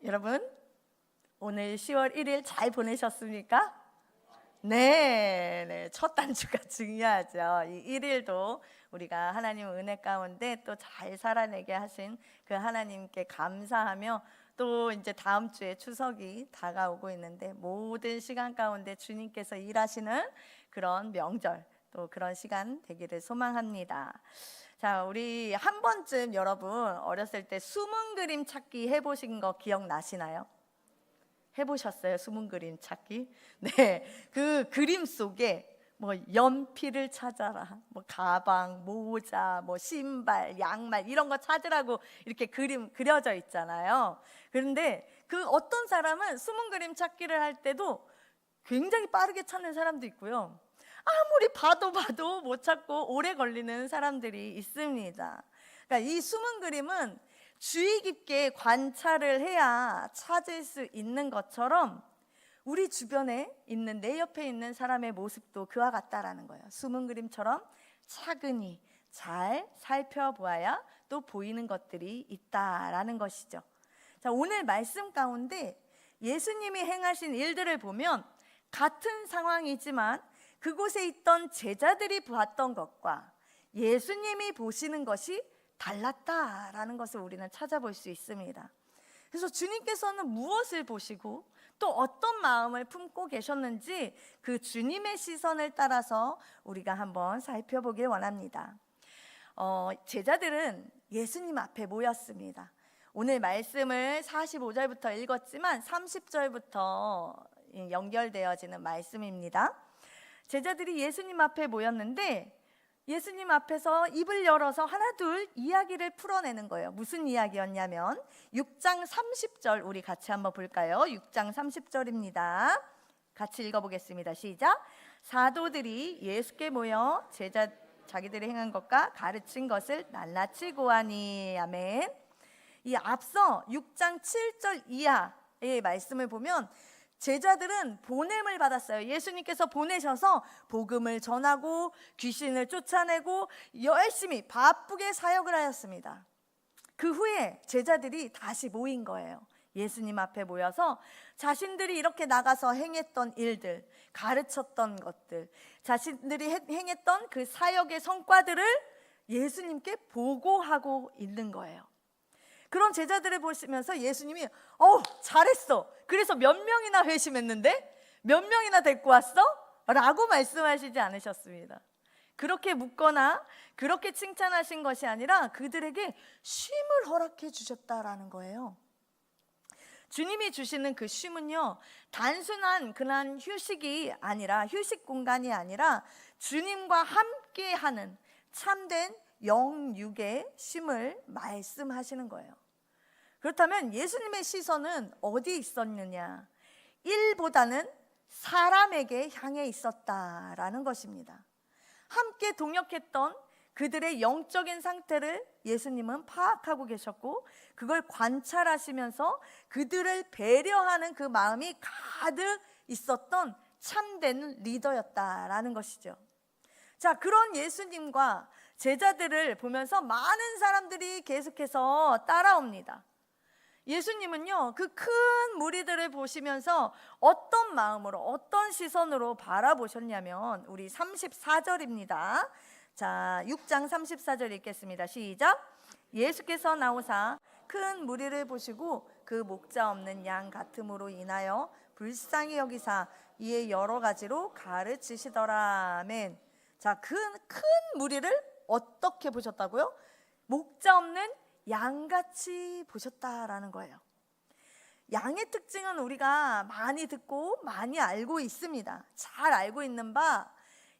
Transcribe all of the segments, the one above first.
여러분, 오늘 10월 1일 잘 보내셨습니까? 네, 첫 단주가 중요하죠. 이 1일도 우리가 하나님 은혜 가운데 또 잘 살아내게 하신 그 하나님께 감사하며, 또 이제 다음 주에 추석이 다가오고 있는데, 모든 시간 가운데 주님께서 일하시는 그런 명절, 또 그런 시간 되기를 소망합니다. 자, 우리 한 번쯤 여러분 어렸을 때 숨은 그림 찾기 해보신 거 기억나시나요? 해보셨어요? 숨은 그림 찾기? 네, 그 그림 속에 뭐 연필을 찾아라, 뭐 가방, 모자, 뭐 신발, 양말 이런 거 찾으라고 이렇게 그림 그려져 있잖아요. 그런데 그 어떤 사람은 숨은 그림 찾기를 할 때도 굉장히 빠르게 찾는 사람도 있고요, 아무리 봐도 못 찾고 오래 걸리는 사람들이 있습니다. 그러니까 이 숨은 그림은 주의 깊게 관찰을 해야 찾을 수 있는 것처럼, 우리 주변에 있는, 내 옆에 있는 사람의 모습도 그와 같다라는 거예요. 숨은 그림처럼 차근히 잘 살펴보아야 또 보이는 것들이 있다라는 것이죠. 자, 오늘 말씀 가운데 예수님이 행하신 일들을 보면 같은 상황이지만 그곳에 있던 제자들이 보았던 것과 예수님이 보시는 것이 달랐다라는 것을 우리는 찾아볼 수 있습니다. 그래서 주님께서는 무엇을 보시고 또 어떤 마음을 품고 계셨는지 그 주님의 시선을 따라서 우리가 한번 살펴보길 원합니다. 제자들은 예수님 앞에 모였습니다. 오늘 말씀을 45절부터 읽었지만 30절부터 연결되어지는 말씀입니다. 제자들이 예수님 앞에 모였는데 예수님 앞에서 입을 열어서 하나둘 이야기를 풀어내는 거예요. 무슨 이야기였냐면 6장 30절 우리 같이 한번 볼까요? 6장 30절입니다. 같이 읽어보겠습니다. 시작. 사도들이 예수께 모여 자기들이 행한 것과 가르친 것을 낱낱이 고하니. 아멘. 이 앞서 6장 7절 이하의 말씀을 보면 제자들은 보냄을 받았어요. 예수님께서 보내셔서 복음을 전하고 귀신을 쫓아내고 열심히 바쁘게 사역을 하였습니다. 그 후에 제자들이 다시 모인 거예요. 예수님 앞에 모여서 자신들이 이렇게 나가서 행했던 일들, 가르쳤던 것들, 자신들이 행했던 그 사역의 성과들을 예수님께 보고하고 있는 거예요. 그런 제자들을 보시면서 예수님이 잘했어, 그래서 몇 명이나 회심했는데 몇 명이나 데리고 왔어? 라고 말씀하시지 않으셨습니다. 그렇게 묻거나 그렇게 칭찬하신 것이 아니라 그들에게 쉼을 허락해 주셨다라는 거예요. 주님이 주시는 그 쉼은요, 단순한 그런 휴식이 아니라, 휴식 공간이 아니라 주님과 함께하는 참된 영육의 쉼을 말씀하시는 거예요. 그렇다면 예수님의 시선은 어디에 있었느냐? 일보다는 사람에게 향해 있었다라는 것입니다. 함께 동역했던 그들의 영적인 상태를 예수님은 파악하고 계셨고, 그걸 관찰하시면서 그들을 배려하는 그 마음이 가득 있었던 참된 리더였다라는 것이죠. 자, 그런 예수님과 제자들을 보면서 많은 사람들이 계속해서 따라옵니다. 예수님은요, 그 큰 무리들을 보시면서 어떤 마음으로, 어떤 시선으로 바라보셨냐면 우리 34절입니다. 자, 6장 34절 읽겠습니다. 시작. 예수께서 나오사 큰 무리를 보시고 그 목자 없는 양 같음으로 인하여 불쌍히 여기사 이에 여러 가지로 가르치시더라. 아멘. 자, 큰 무리를 어떻게 보셨다고요? 목자 없는 양같이 보셨다라는 거예요. 양의 특징은 우리가 많이 듣고 많이 알고 있습니다. 잘 알고 있는 바,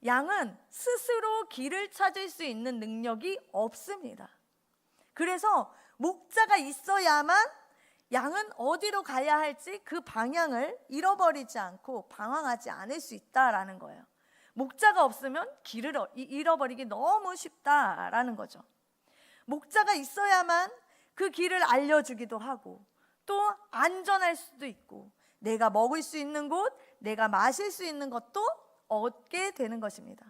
양은 스스로 길을 찾을 수 있는 능력이 없습니다. 그래서 목자가 있어야만 양은 어디로 가야 할지 그 방향을 잃어버리지 않고 방황하지 않을 수 있다라는 거예요. 목자가 없으면 길을 잃어버리기 너무 쉽다라는 거죠. 목자가 있어야만 그 길을 알려주기도 하고, 또 안전할 수도 있고, 내가 먹을 수 있는 곳, 내가 마실 수 있는 것도 얻게 되는 것입니다.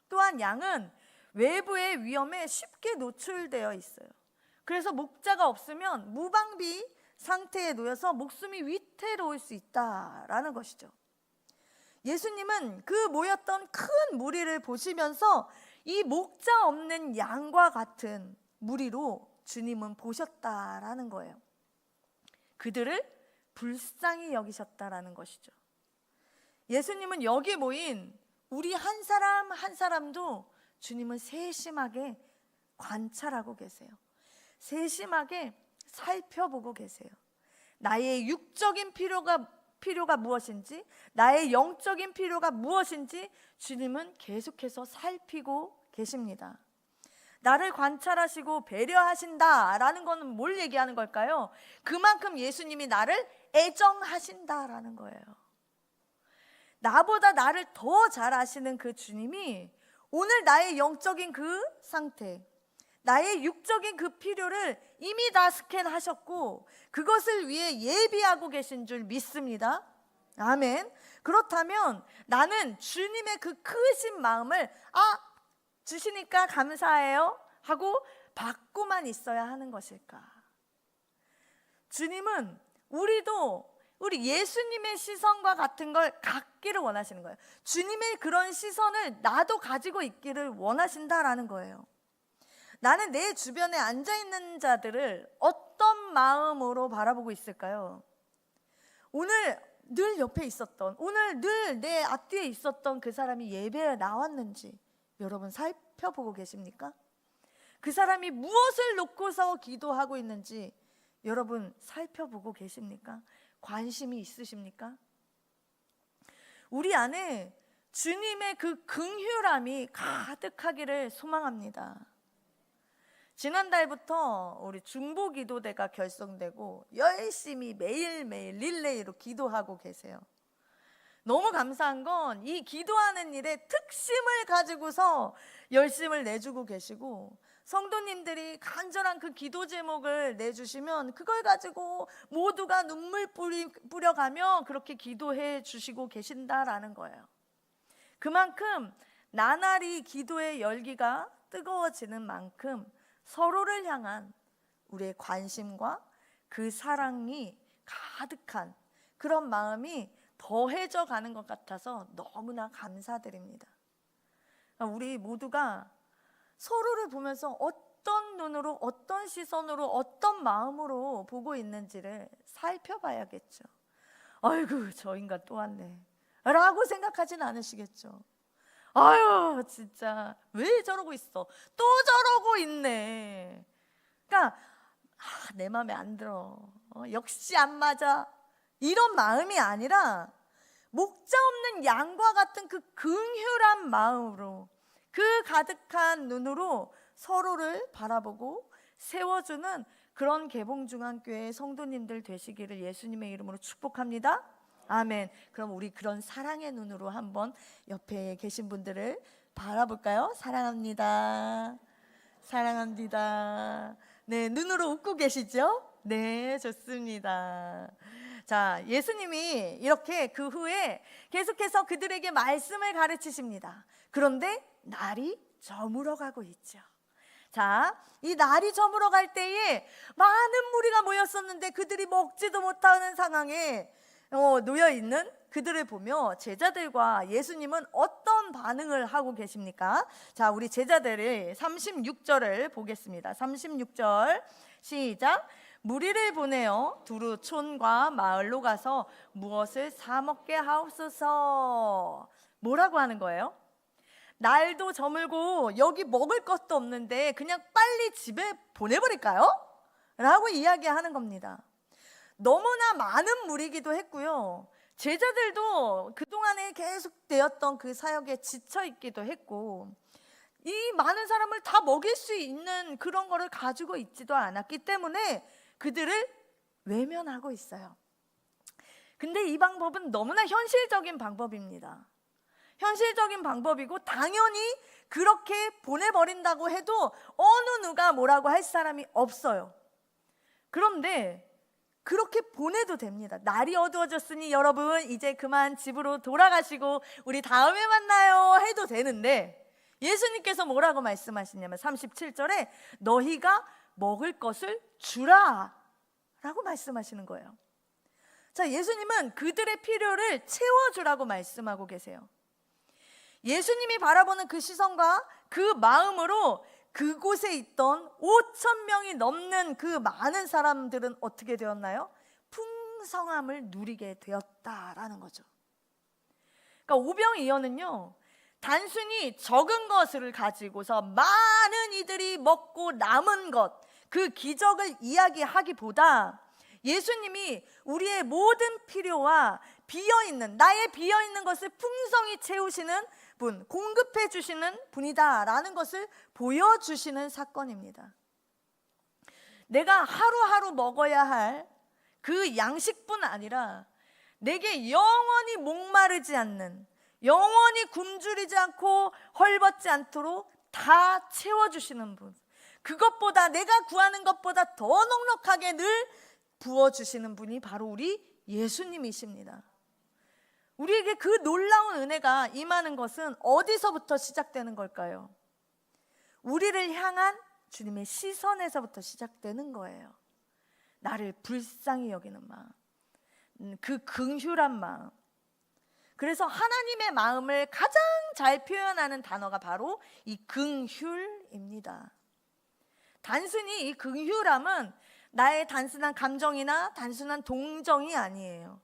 또한 양은 외부의 위험에 쉽게 노출되어 있어요. 그래서 목자가 없으면 무방비 상태에 놓여서 목숨이 위태로울 수 있다라는 것이죠. 예수님은 그 모였던 큰 무리를 보시면서 이 목자 없는 양과 같은 무리로 주님은 보셨다라는 거예요. 그들을 불쌍히 여기셨다라는 것이죠. 예수님은 여기 모인 우리 한 사람 한 사람도 주님은 세심하게 관찰하고 계세요. 세심하게 살펴보고 계세요. 나의 육적인 필요가 무엇인지, 나의 영적인 필요가 무엇인지 주님은 계속해서 살피고 계십니다. 나를 관찰하시고 배려하신다라는 것은 뭘 얘기하는 걸까요? 그만큼 예수님이 나를 애정하신다라는 거예요. 나보다 나를 더 잘 아시는 그 주님이 오늘 나의 영적인 그 상태, 나의 육적인 그 필요를 이미 다 스캔하셨고 그것을 위해 예비하고 계신 줄 믿습니다. 아멘. 그렇다면 나는 주님의 그 크신 마음을 주시니까 감사해요 하고 받고만 있어야 하는 것일까? 주님은 우리 예수님의 시선과 같은 걸 갖기를 원하시는 거예요. 주님의 그런 시선을 나도 가지고 있기를 원하신다라는 거예요. 나는 내 주변에 앉아있는 자들을 어떤 마음으로 바라보고 있을까요? 오늘 늘 옆에 있었던, 오늘 늘 내 앞뒤에 있었던 그 사람이 예배에 나왔는지 여러분 살펴보고 계십니까? 그 사람이 무엇을 놓고서 기도하고 있는지 여러분 살펴보고 계십니까? 관심이 있으십니까? 우리 안에 주님의 그 긍휼함이 가득하기를 소망합니다. 지난달부터 우리 중보기도대가 결성되고 열심히 매일매일 릴레이로 기도하고 계세요. 너무 감사한 건 이 기도하는 일에 특심을 가지고서 열심을 내주고 계시고 성도님들이 간절한 그 기도 제목을 내주시면 그걸 가지고 모두가 눈물 뿌려가며 그렇게 기도해 주시고 계신다라는 거예요. 그만큼 나날이 기도의 열기가 뜨거워지는 만큼 서로를 향한 우리의 관심과 그 사랑이 가득한 그런 마음이 더해져 가는 것 같아서 너무나 감사드립니다. 우리 모두가 서로를 보면서 어떤 눈으로, 어떤 시선으로, 어떤 마음으로 보고 있는지를 살펴봐야겠죠. 아이고 저 인간 또 왔네 라고 생각하진 않으시겠죠. 아유 진짜 왜 저러고 있어, 또 저러고 있네. 그러니까 내 마음에 안 들어, 역시 안 맞아, 이런 마음이 아니라 목자 없는 양과 같은 그 긍휼한 마음으로, 그 가득한 눈으로 서로를 바라보고 세워주는 그런 개봉중앙교회 성도님들 되시기를 예수님의 이름으로 축복합니다. 아멘. 그럼 우리 그런 사랑의 눈으로 한번 옆에 계신 분들을 바라볼까요? 사랑합니다. 사랑합니다. 네, 눈으로 웃고 계시죠? 네, 좋습니다. 자, 예수님이 이렇게 그 후에 계속해서 그들에게 말씀을 가르치십니다. 그런데 날이 저물어 가고 있죠. 자, 이 날이 저물어 갈 때에 많은 무리가 모였었는데 그들이 먹지도 못하는 상황에 놓여 있는 그들을 보며 제자들과 예수님은 어떤 반응을 하고 계십니까? 자, 우리 제자들의 36절을 보겠습니다. 36절 시작. 무리를 보내어 두루 촌과 마을로 가서 무엇을 사 먹게 하옵소서. 뭐라고 하는 거예요? 날도 저물고 여기 먹을 것도 없는데 그냥 빨리 집에 보내버릴까요? 라고 이야기하는 겁니다. 너무나 많은 무리기도 했고요. 제자들도 그동안에 계속되었던 그 사역에 지쳐있기도 했고 이 많은 사람을 다 먹일 수 있는 그런 거를 가지고 있지도 않았기 때문에 그들을 외면하고 있어요. 근데 이 방법은 너무나 현실적인 방법입니다. 현실적인 방법이고 당연히 그렇게 보내버린다고 해도 어느 누가 뭐라고 할 사람이 없어요. 그런데 그렇게 보내도 됩니다. 날이 어두워졌으니 여러분 이제 그만 집으로 돌아가시고 우리 다음에 만나요 해도 되는데 예수님께서 뭐라고 말씀하시냐면 37절에 너희가 먹을 것을 주라 라고 말씀하시는 거예요. 자, 예수님은 그들의 필요를 채워주라고 말씀하고 계세요. 예수님이 바라보는 그 시선과 그 마음으로 그곳에 있던 5,000명이 넘는 그 많은 사람들은 어떻게 되었나요? 풍성함을 누리게 되었다라는 거죠. 그러니까 오병이어는요, 단순히 적은 것을 가지고서 많은 이들이 먹고 남은 것, 그 기적을 이야기하기보다 예수님이 우리의 모든 필요와 비어있는, 나의 비어있는 것을 풍성히 채우시는 분, 공급해 주시는 분이다라는 것을 보여주시는 사건입니다. 내가 하루하루 먹어야 할 그 양식뿐 아니라 내게 영원히 목마르지 않는, 영원히 굶주리지 않고 헐벗지 않도록 다 채워주시는 분, 그것보다, 내가 구하는 것보다 더 넉넉하게 늘 부어주시는 분이 바로 우리 예수님이십니다. 우리에게 그 놀라운 은혜가 임하는 것은 어디서부터 시작되는 걸까요? 우리를 향한 주님의 시선에서부터 시작되는 거예요. 나를 불쌍히 여기는 마음, 그 긍휼한 마음. 그래서 하나님의 마음을 가장 잘 표현하는 단어가 바로 이 긍휼입니다. 단순히 이 긍휼함은 나의 단순한 감정이나 단순한 동정이 아니에요.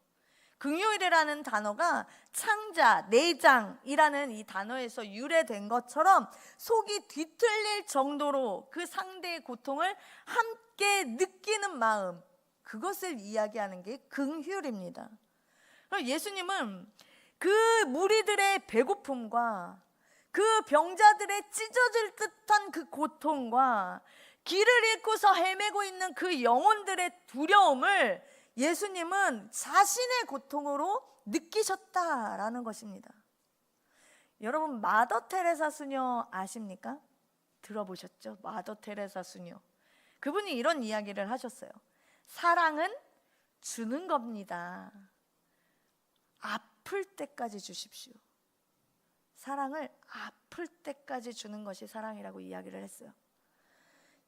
긍휼이라는 단어가 창자, 내장이라는 이 단어에서 유래된 것처럼 속이 뒤틀릴 정도로 그 상대의 고통을 함께 느끼는 마음, 그것을 이야기하는 게 긍휼입니다. 예수님은 그 무리들의 배고픔과 그 병자들의 찢어질 듯한 그 고통과 길을 잃고서 헤매고 있는 그 영혼들의 두려움을 예수님은 자신의 고통으로 느끼셨다라는 것입니다. 여러분, 마더 테레사 수녀 아십니까? 들어보셨죠? 마더 테레사 수녀. 그분이 이런 이야기를 하셨어요. 사랑은 주는 겁니다. 아플 때까지 주십시오. 사랑을 아플 때까지 주는 것이 사랑이라고 이야기를 했어요.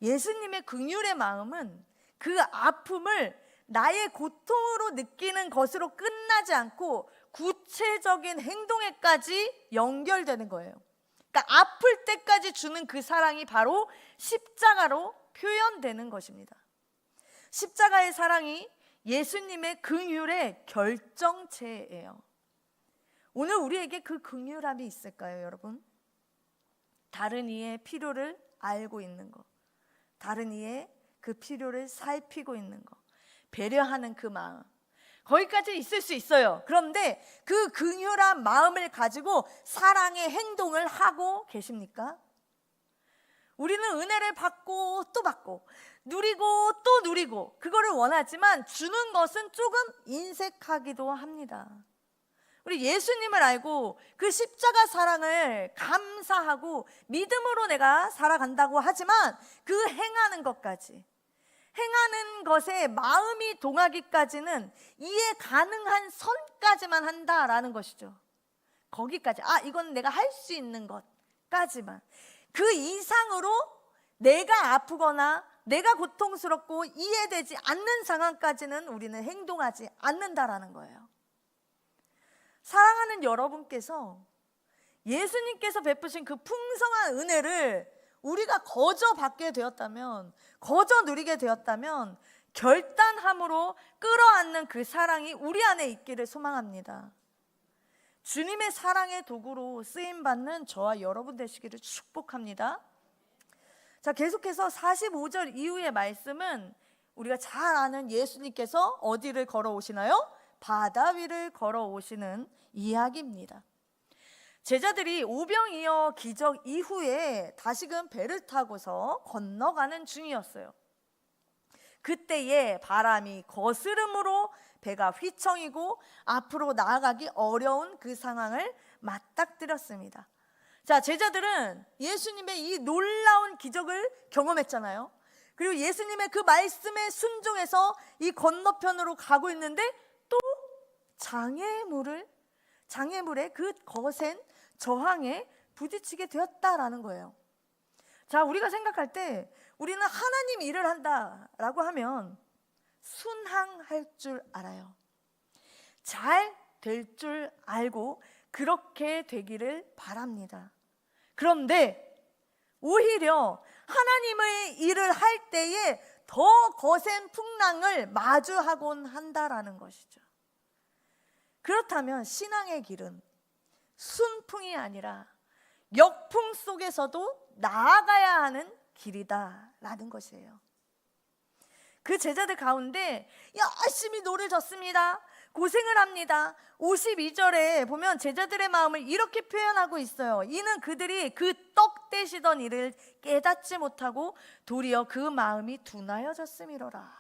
예수님의 긍휼의 마음은 그 아픔을 나의 고통으로 느끼는 것으로 끝나지 않고 구체적인 행동에까지 연결되는 거예요. 그러니까 아플 때까지 주는 그 사랑이 바로 십자가로 표현되는 것입니다. 십자가의 사랑이 예수님의 긍휼의 결정체예요. 오늘 우리에게 그 긍휼함이 있을까요, 여러분? 다른 이의 필요를 알고 있는 것, 다른 이의 그 필요를 살피고 있는 것, 배려하는 그 마음, 거기까지 있을 수 있어요. 그런데 그 긍휼한 마음을 가지고 사랑의 행동을 하고 계십니까? 우리는 은혜를 받고 또 받고 누리고 또 누리고 그거를 원하지만 주는 것은 조금 인색하기도 합니다. 우리 예수님을 알고 그 십자가 사랑을 감사하고 믿음으로 내가 살아간다고 하지만 그 행하는 것까지, 행하는 것에 마음이 동하기까지는 이해 가능한 선까지만 한다라는 것이죠. 거기까지, 이건 내가 할 수 있는 것까지만. 그 이상으로 내가 아프거나 내가 고통스럽고 이해되지 않는 상황까지는 우리는 행동하지 않는다라는 거예요. 사랑하는 여러분께서 예수님께서 베푸신 그 풍성한 은혜를 우리가 거저 받게 되었다면, 거저 누리게 되었다면 결단함으로 끌어안는 그 사랑이 우리 안에 있기를 소망합니다. 주님의 사랑의 도구로 쓰임받는 저와 여러분 되시기를 축복합니다. 자, 계속해서 45절 이후의 말씀은 우리가 잘 아는 예수님께서 어디를 걸어오시나요? 바다 위를 걸어오시는 이야기입니다. 제자들이 오병이어 기적 이후에 다시금 배를 타고서 건너가는 중이었어요. 그때에 바람이 거스름으로 배가 휘청이고 앞으로 나아가기 어려운 그 상황을 맞닥뜨렸습니다. 자, 제자들은 예수님의 이 놀라운 기적을 경험했잖아요. 그리고 예수님의 그 말씀에 순종해서 이 건너편으로 가고 있는데 또 장애물의 그 거센 저항에 부딪히게 되었다라는 거예요. 자, 우리가 생각할 때 우리는 하나님 일을 한다라고 하면 순항할 줄 알아요. 잘 될 줄 알고 그렇게 되기를 바랍니다. 그런데 오히려 하나님의 일을 할 때에 더 거센 풍랑을 마주하곤 한다라는 것이죠. 그렇다면 신앙의 길은 순풍이 아니라 역풍 속에서도 나아가야 하는 길이다라는 것이에요. 그 제자들 가운데 열심히 노를 젓습니다. 고생을 합니다. 52절에 보면 제자들의 마음을 이렇게 표현하고 있어요. 이는 그들이 그 떡 떼시던 일을 깨닫지 못하고 도리어 그 마음이 둔하여졌음이로라.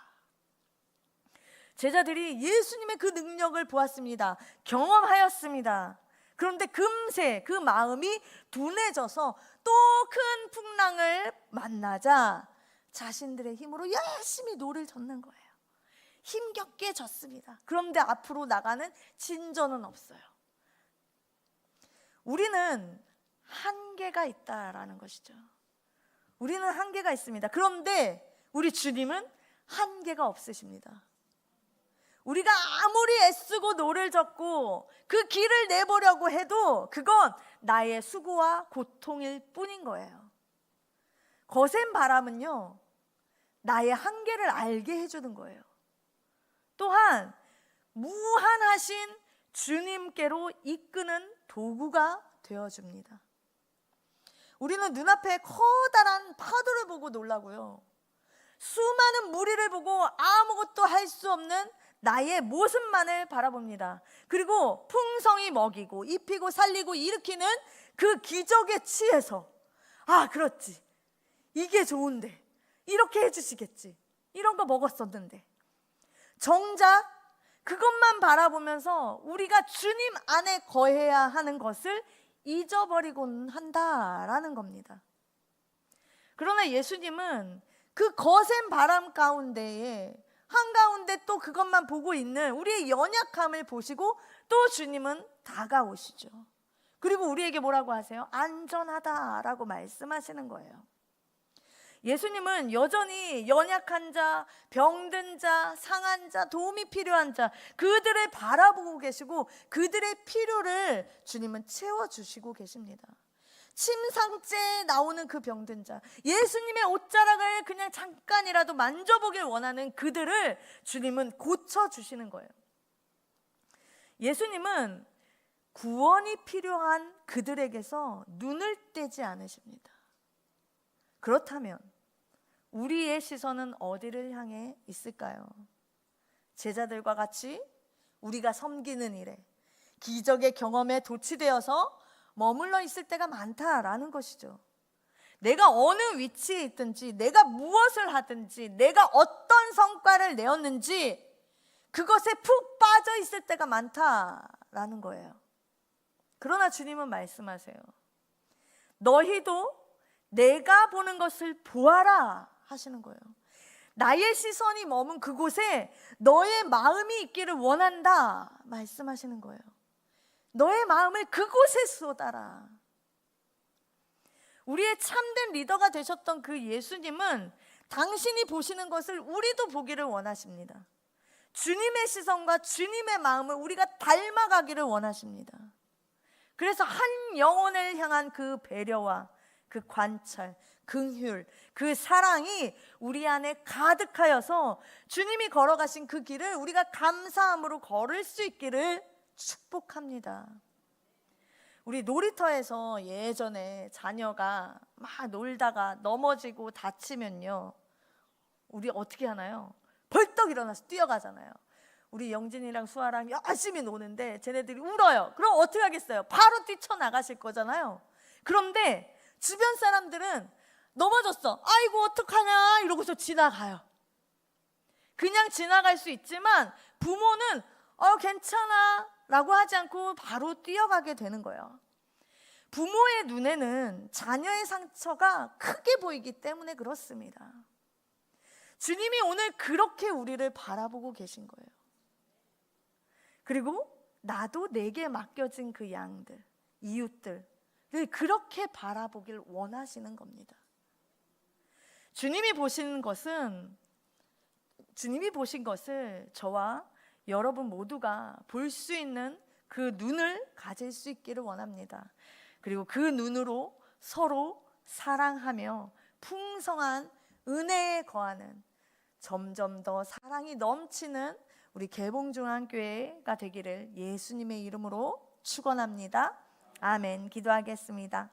제자들이 예수님의 그 능력을 보았습니다. 경험하였습니다. 그런데 금세 그 마음이 둔해져서 또 큰 풍랑을 만나자 자신들의 힘으로 열심히 노를 젓는 거예요. 힘겹게 졌습니다. 그런데 앞으로 나가는 진전은 없어요. 우리는 한계가 있다라는 것이죠. 우리는 한계가 있습니다. 그런데 우리 주님은 한계가 없으십니다. 우리가 아무리 애쓰고 노를 젓고 그 길을 내보려고 해도 그건 나의 수고와 고통일 뿐인 거예요. 거센 바람은요, 나의 한계를 알게 해주는 거예요. 또한 무한하신 주님께로 이끄는 도구가 되어줍니다. 우리는 눈앞에 커다란 파도를 보고 놀라고요, 수많은 무리를 보고 아무것도 할 수 없는 나의 모습만을 바라봅니다. 그리고 풍성이 먹이고 입히고 살리고 일으키는 그 기적에 취해서, 아 그렇지, 이게 좋은데 이렇게 해주시겠지, 이런 거 먹었었는데, 정작 그것만 바라보면서 우리가 주님 안에 거해야 하는 것을 잊어버리곤 한다라는 겁니다. 그러나 예수님은 그 거센 바람 가운데에 한가운데 또 그것만 보고 있는 우리의 연약함을 보시고 또 주님은 다가오시죠. 그리고 우리에게 뭐라고 하세요? 안전하다라고 말씀하시는 거예요. 예수님은 여전히 연약한 자, 병든 자, 상한 자, 도움이 필요한 자, 그들을 바라보고 계시고 그들의 필요를 주님은 채워주시고 계십니다. 침상째에 나오는 그 병든 자, 예수님의 옷자락을 그냥 잠깐이라도 만져보길 원하는 그들을 주님은 고쳐주시는 거예요. 예수님은 구원이 필요한 그들에게서 눈을 떼지 않으십니다. 그렇다면 우리의 시선은 어디를 향해 있을까요? 제자들과 같이 우리가 섬기는 일에, 기적의 경험에 도취되어서 머물러 있을 때가 많다라는 것이죠. 내가 어느 위치에 있든지, 내가 무엇을 하든지, 내가 어떤 성과를 내었는지 그것에 푹 빠져 있을 때가 많다라는 거예요. 그러나 주님은 말씀하세요. 너희도 내가 보는 것을 보아라 하시는 거예요. 나의 시선이 머문 그곳에 너의 마음이 있기를 원한다 말씀하시는 거예요. 너의 마음을 그곳에 쏟아라. 우리의 참된 리더가 되셨던 그 예수님은 당신이 보시는 것을 우리도 보기를 원하십니다. 주님의 시선과 주님의 마음을 우리가 닮아가기를 원하십니다. 그래서 한 영혼을 향한 그 배려와 그 관찰, 긍휼, 그 사랑이 우리 안에 가득하여서 주님이 걸어가신 그 길을 우리가 감사함으로 걸을 수 있기를 축복합니다. 우리 놀이터에서 예전에 자녀가 막 놀다가 넘어지고 다치면요, 우리 어떻게 하나요? 벌떡 일어나서 뛰어가잖아요. 우리 영진이랑 수아랑 열심히 노는데 쟤네들이 울어요. 그럼 어떻게 하겠어요? 바로 뛰쳐나가실 거잖아요. 그런데 주변 사람들은 넘어졌어, 아이고 어떡하냐 이러고서 지나가요. 그냥 지나갈 수 있지만 부모는 괜찮아 라고 하지 않고 바로 뛰어가게 되는 거예요. 부모의 눈에는 자녀의 상처가 크게 보이기 때문에 그렇습니다. 주님이 오늘 그렇게 우리를 바라보고 계신 거예요. 그리고 나도 내게 맡겨진 그 양들, 이웃들을 그렇게 바라보길 원하시는 겁니다. 주님이 보시는 것은 주님이 보신 것을 저와 여러분 모두가 볼 수 있는 그 눈을 가질 수 있기를 원합니다. 그리고 그 눈으로 서로 사랑하며 풍성한 은혜에 거하는, 점점 더 사랑이 넘치는 우리 개봉중앙교회가 되기를 예수님의 이름으로 축원합니다. 아멘. 기도하겠습니다.